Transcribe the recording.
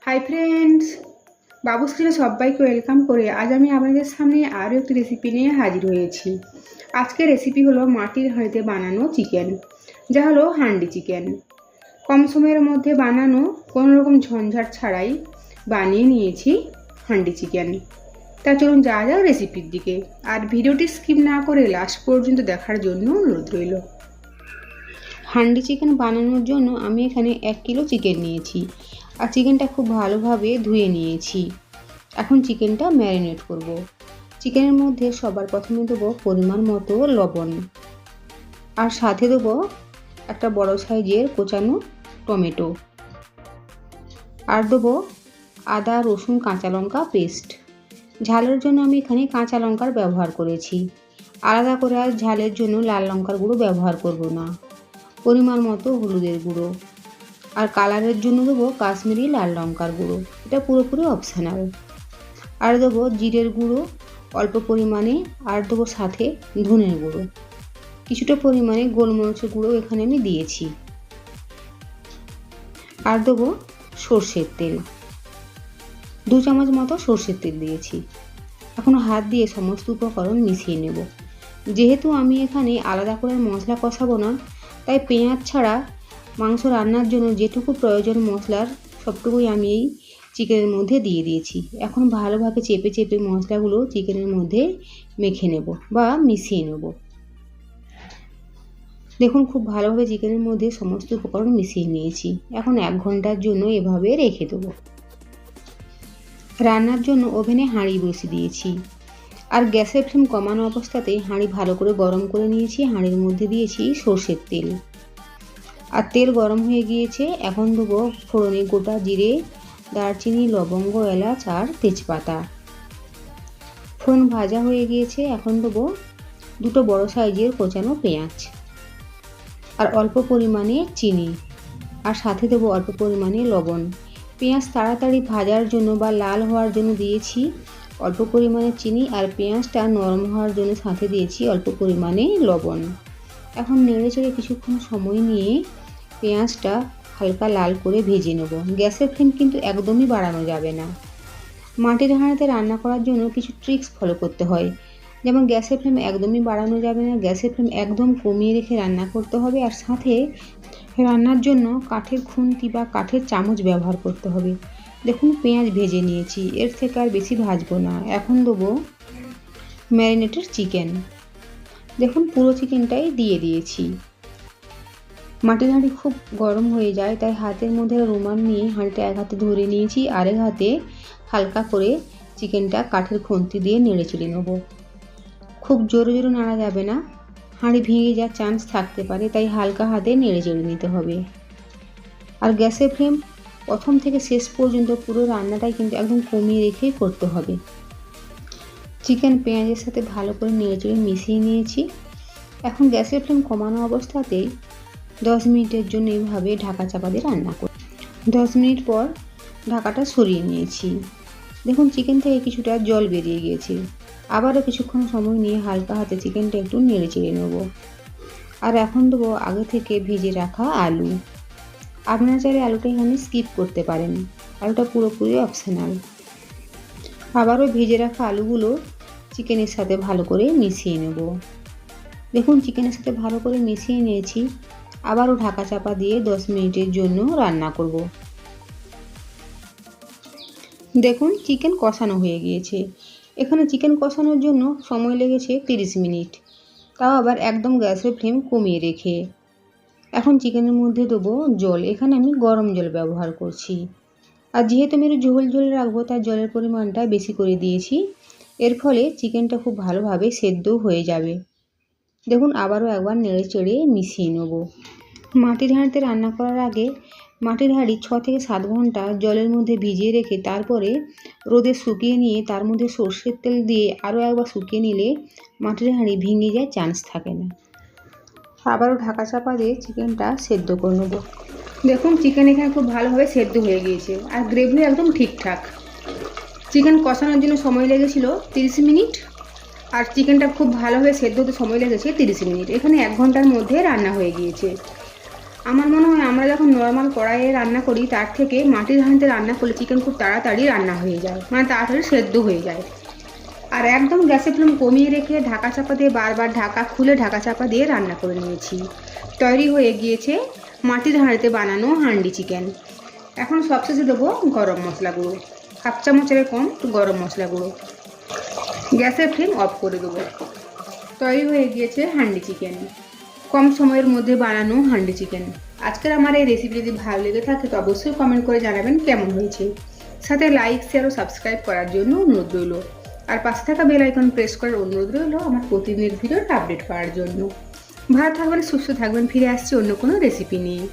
Hi friends, বাবুস কিচেনে সবাইকে welcome করে আজ আমি আপনাদের সামনে আরও একটি রেসিপি নিয়ে হাজির হয়েছি। আজকের রেসিপি হলো মাটির হাঁড়িতে বানানো চিকেন, যা হলো হান্ডি চিকেন। কম সময়ের মধ্যে বানানো, কোনো রকম ঝঞ্ঝাট ছাড়াই বানিয়ে নিয়েছি হান্ডি চিকেন। তা চলুন যাওয়া যাক রেসিপির দিকে, আর ভিডিওটি স্কিপ না করে লাস্ট পর্যন্ত দেখার জন্য অনুরোধ রইল। হান্ডি চিকেন বানানোর জন্য আমি এখানে 1 কিলো চিকেন নিয়েছি, আর চিকেনটা খুব ভালোভাবে ধুয়ে নিয়েছি। এখন চিকেনটা ম্যারিনেট করব। চিকেনের মধ্যে সবার প্রথমে দেবো পরিমাণ মতো লবণ, আর সাথে দেবো একটা বড় সাইজের কোচানো টমেটো, আর দেবো আদা রসুন কাঁচা লঙ্কা পেস্ট। ঝালের জন্য আমি এখানে কাঁচা লঙ্কার ব্যবহার করেছি, আলাদা করে আর ঝালের জন্য লাল লঙ্কার গুঁড়ো ব্যবহার করব না। পরিমাণ মতো হলুদের গুঁড়ো, আর কালারের জন্য দেবো কাশ্মীরি লাল লঙ্কার গুঁড়ো, এটা পুরোপুরি অপশনাল। আর দেবো জিরের গুঁড়ো অল্প পরিমাণে, আর দেবো সাথে ধনের গুঁড়ো, কিছুটা পরিমাণে গোলমরিচের গুঁড়ো এখানে আমি দিয়েছি। আর দেবো সর্ষের তেল, 2 চামচ মতো সর্ষের তেল দিয়েছি। এখন হাত দিয়ে সমস্ত উপকরণ মিশিয়ে নেব। যেহেতু আমি এখানে আলাদা করে মশলা কষাবো না, তাই পেঁয়াজ ছাড়া মাংস রান্নার জন্য যেটুকু প্রয়োজন মশলার সবটুকুই আমি এই চিকেনের মধ্যে দিয়ে দিয়েছি। এখন ভালোভাবে চেপে চেপে মশলাগুলো চিকেনের মধ্যে মেখে নেব বা মিশিয়ে নেব। দেখুন খুব ভালোভাবে চিকেনের মধ্যে সমস্ত উপকরণ মিশিয়ে নিয়েছি। এখন 1 ঘন্টার জন্য এভাবে রেখে দেবো। রান্নার জন্য ওভেনে হাঁড়ি বসিয়ে দিয়েছি, আর গ্যাসের ফ্লেম কমানো অবস্থাতেই হাঁড়ি ভালো করে গরম করে নিয়েছি। হাঁড়ির মধ্যে দিয়েছি সর্ষের তেল, আর তেল গরম হয়ে গিয়েছে। এখন দেবো ফোড়নে গোটা জিরে, দারচিনি, লবঙ্গ, এলাচ আর তেজপাতা। ফোড়ন ভাজা হয়ে গিয়েছে। এখন দেবো 2 বড় সাইজের কোচানো পেঁয়াজ, আর অল্প পরিমাণে চিনি, আর সাথে দেবো অল্প পরিমাণে লবণ। পেঁয়াজ তাড়াতাড়ি ভাজার জন্য বা লাল হওয়ার জন্য দিয়েছি অল্প পরিমাণে চিনি, আর পেঁয়াজটা নরম হওয়ার জন্য সাথে দিয়েছি অল্প পরিমাণে লবণ। এখন নেড়ে চেড়ে কিছুক্ষণ সময় নিয়ে পেঁয়াজটা হালকা লাল করে ভেজে নেব। গ্যাসের ফ্লেম কিন্তু একদমই বাড়ানো যাবে না। মাটির হাঁড়িতে রান্না করার জন্য কিছু ট্রিক্স ফলো করতে হয়, যেমন গ্যাসের ফ্লেম একদমই বাড়ানো যাবে না, গ্যাসের ফ্লেম একদম কমিয়ে রেখে রান্না করতে হবে, আর সাথে রান্নার জন্য কাঠের খুন্তি বা কাঠের চামচ ব্যবহার করতে হবে। দেখুন পেঁয়াজ ভেজে নিয়েছি, এর থেকে আর বেশি ভাজবো না। এখন দেবো ম্যারিনেটেড চিকেন। দেখুন পুরো চিকেনটাই দিয়ে দিয়েছি। মাটির হাঁড়ি খুব গরম হয়ে যায়, তাই হাতের মধ্যে রুমাল নিয়ে হাঁড়িটা এক হাতে ধরে নিয়েছি, আরেক হাতে হালকা করে চিকেনটা কাঠের খুন্তি দিয়ে নেড়ে চেড়ে নেব। খুব জোরে জোরে নাড়া যাবে না, হাঁড়ি ভেঙে যাওয়ার চান্স থাকতে পারে, তাই হালকা হাতে নেড়ে চেড়ে নিতে হবে। আর গ্যাসের ফ্লেম প্রথম থেকে শেষ পর্যন্ত পুরো রান্নাটাই কিন্তু একদম কমিয়ে রেখে করতে হবে। চিকেন পেঁয়াজের সাথে ভালো করে নেড়ে চেড়ে মিশিয়ে নিয়েছি। এখন গ্যাসের ফ্লেম কমানো অবস্থাতেই 10 মিনিটের জন্য এইভাবে ঢাকা চাপা দিয়ে রান্না করি। 10 মিনিট পর ঢাকাটা সরিয়ে নিয়েছি। দেখুন চিকেন থেকে কিছুটা জল বেরিয়ে গিয়েছে। আবারও কিছুক্ষণ সময় নিয়ে হালকা হাতে চিকেনটা একটু নেড়ে চেড়ে নেব। আর এখন দেবো আগে থেকে ভেজে রাখা আলু। আপনারা চাইলে আলুটা এখানে স্কিপ করতে পারেন, আলুটা পুরোপুরি অপশনাল। আবারও ভেজে রাখা আলুগুলো চিকেনের সাথে ভালো করে মিশিয়ে নেব। দেখুন চিকেনের সাথে ভালো করে মিশিয়ে নিয়েছি। আবারও ঢাকা চাপা দিয়ে 10 মিনিটের জন্য রান্না করব। দেখুন চিকেন কষানো হয়ে গিয়েছে। এখানে চিকেন কষানোর জন্য সময় লেগেছে 30 মিনিট, তাও আবার একদম গ্যাসের ফ্লেম কমিয়ে রেখে। এখন চিকেনের মধ্যে দেবো জল, এখানে আমি গরম জল ব্যবহার করছি। আর যেহেতু আমি একটু ঝোল ঝোল রাখবো, তাই জলের পরিমাণটা বেশি করে দিয়েছি। এর ফলে চিকেনটা খুব ভালোভাবে সেদ্ধ হয়ে যাবে। দেখুন আবারও একবার নেড়ে চেড়ে মিশিয়ে নেব। মাটির হাঁড়িতে রান্না করার আগে মাটির হাঁড়ি 6 থেকে 7 ঘন্টা জলের মধ্যে ভিজিয়ে রেখে তারপরে রোদে শুকিয়ে নিয়ে তার মধ্যে সর্ষের তেল দিয়ে আরও একবার শুকিয়ে নিলে মাটির হাঁড়ি ভেঙে যাওয়ার চান্স থাকে না। আবারও ঢাকা চাপা দিয়ে চিকেনটা সেদ্ধ করে নেব। দেখুন চিকেন এখানে খুব ভালোভাবে সেদ্ধ হয়ে গিয়েছে, আর গ্রেভি একদম ঠিকঠাক। চিকেন কষানোর জন্য সময় লেগেছিল 30 মিনিট, আর চিকেনটা খুব ভালোভাবে সেদ্ধ হতে সময় লেগেছে 30 মিনিট। এখানে 1 ঘন্টার মধ্যে রান্না হয়ে গিয়েছে। আমার মনে হয় আমরা যখন নর্মাল কড়াইয়ে রান্না করি তার থেকে মাটির হাঁড়িতে রান্না করলে চিকেন খুব তাড়াতাড়ি রান্না হয়ে যায়, মানে তাড়াতাড়ি সেদ্ধ হয়ে যায়। আর একদম গ্যাসের ফ্লেম কমিয়ে রেখে ঢাকা চাপা দিয়ে বারবার ঢাকা খুলে ঢাকা চাপা দিয়ে রান্না করে নিয়েছি। তৈরি হয়ে গিয়েছে মাটির হাঁড়িতে বানানো হান্ডি চিকেন। এখন সবশেষে দেবো গরম মশলা গুঁড়ো, 1/2 চামচের কম গরম মশলা গুঁড়ো। গ্যাসের ফ্লেম অফ করে দেবো। তৈরি হয়ে গিয়েছে হান্ডি চিকেন, কম সময়ের মধ্যে বানানো হান্ডি চিকেন। আজকের আমার এই রেসিপি যদি ভালো লেগে থাকে তো অবশ্যই কমেন্ট করে জানাবেন কেমন হয়েছে। সাথে লাইক, শেয়ার ও সাবস্ক্রাইব করার জন্য অনুরোধ রইল। আর পাশে থাকা বেল আইকন প্রেস করার অনুরোধ রইল আমার প্রতিদিনের ভিডিওর আপডেট পাওয়ার জন্য। ভালো থাকবেন, সুস্থ থাকবেন, ফিরে আসছি অন্য কোনো রেসিপি নিয়ে।